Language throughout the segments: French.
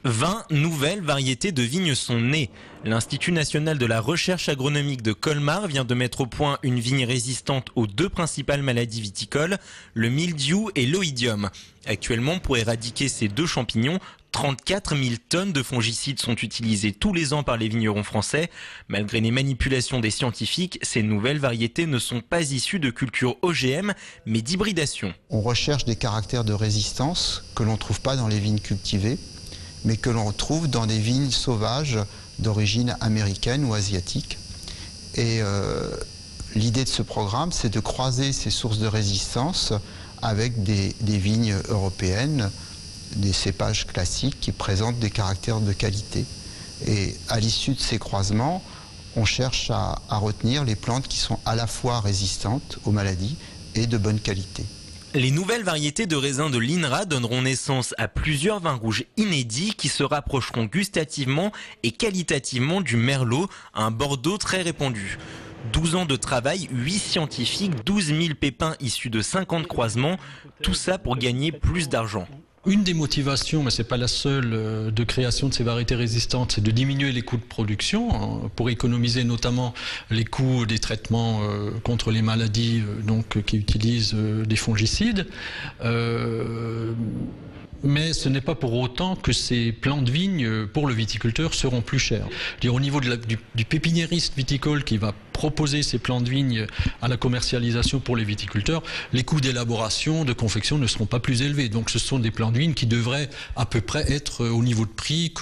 20 nouvelles variétés de vignes sont nées. L'Institut national de la recherche agronomique de Colmar vient de mettre au point une vigne résistante aux deux principales maladies viticoles, le mildiou et l'oïdium. Actuellement, pour éradiquer ces deux champignons, 34 000 tonnes de fongicides sont utilisées tous les ans par les vignerons français. Malgré les manipulations des scientifiques, ces nouvelles variétés ne sont pas issues de cultures OGM, mais d'hybridation. On recherche des caractères de résistance que l'on ne trouve pas dans les vignes cultivées, mais que l'on retrouve dans des vignes sauvages d'origine américaine ou asiatique. Et l'idée de ce programme, c'est de croiser ces sources de résistance avec des vignes européennes, des cépages classiques qui présentent des caractères de qualité. Et à l'issue de ces croisements, on cherche à retenir les plantes qui sont à la fois résistantes aux maladies et de bonne qualité. Les nouvelles variétés de raisins de l'INRA donneront naissance à plusieurs vins rouges inédits qui se rapprocheront gustativement et qualitativement du merlot, un Bordeaux très répandu. 12 ans de travail, 8 scientifiques, 12 000 pépins issus de 50 croisements, tout ça pour gagner plus d'argent. Une des motivations, mais ce n'est pas la seule, de création de ces variétés résistantes, c'est de diminuer les coûts de production pour économiser notamment les coûts des traitements contre les maladies qui utilisent des fongicides. Mais ce n'est pas pour autant que ces plants de vigne pour le viticulteur seront plus chers. Au niveau du pépiniériste viticole qui va proposer ces plants de vigne à la commercialisation pour les viticulteurs, les coûts d'élaboration, de confection ne seront pas plus élevés. Donc ce sont des plants de vigne qui devraient à peu près être au niveau de prix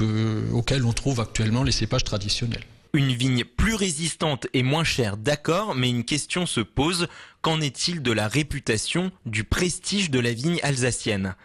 auquel on trouve actuellement les cépages traditionnels. Une vigne plus résistante et moins chère, d'accord, mais une question se pose. Qu'en est-il de la réputation, du prestige de la vigne alsacienne ?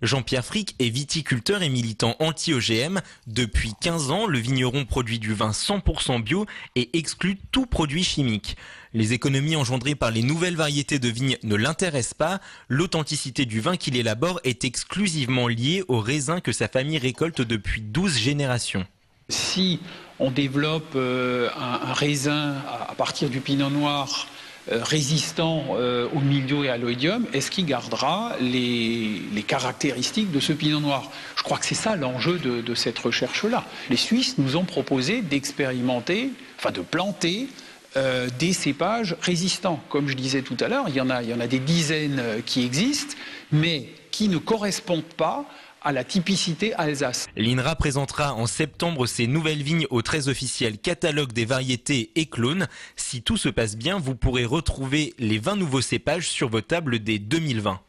Jean-Pierre Frick est viticulteur et militant anti-OGM. Depuis 15 ans, le vigneron produit du vin 100% bio et exclut tout produit chimique. Les économies engendrées par les nouvelles variétés de vignes ne l'intéressent pas. L'authenticité du vin qu'il élabore est exclusivement liée aux raisins que sa famille récolte depuis 12 générations. Si on développe un raisin à partir du pinot noir résistant au mildiou et à l'oïdium, est-ce qu'il gardera les caractéristiques de ce pinot noir? Je crois que c'est ça l'enjeu de cette recherche-là. Les Suisses nous ont proposé d'expérimenter, de planter des cépages résistants. Comme je disais tout à l'heure, il y en a des dizaines qui existent, mais qui ne correspondent pas à la typicité Alsace. L'INRA présentera en septembre ses nouvelles vignes au très officiel catalogue des variétés et clones. Si tout se passe bien, vous pourrez retrouver les 20 nouveaux cépages sur vos tables dès 2020.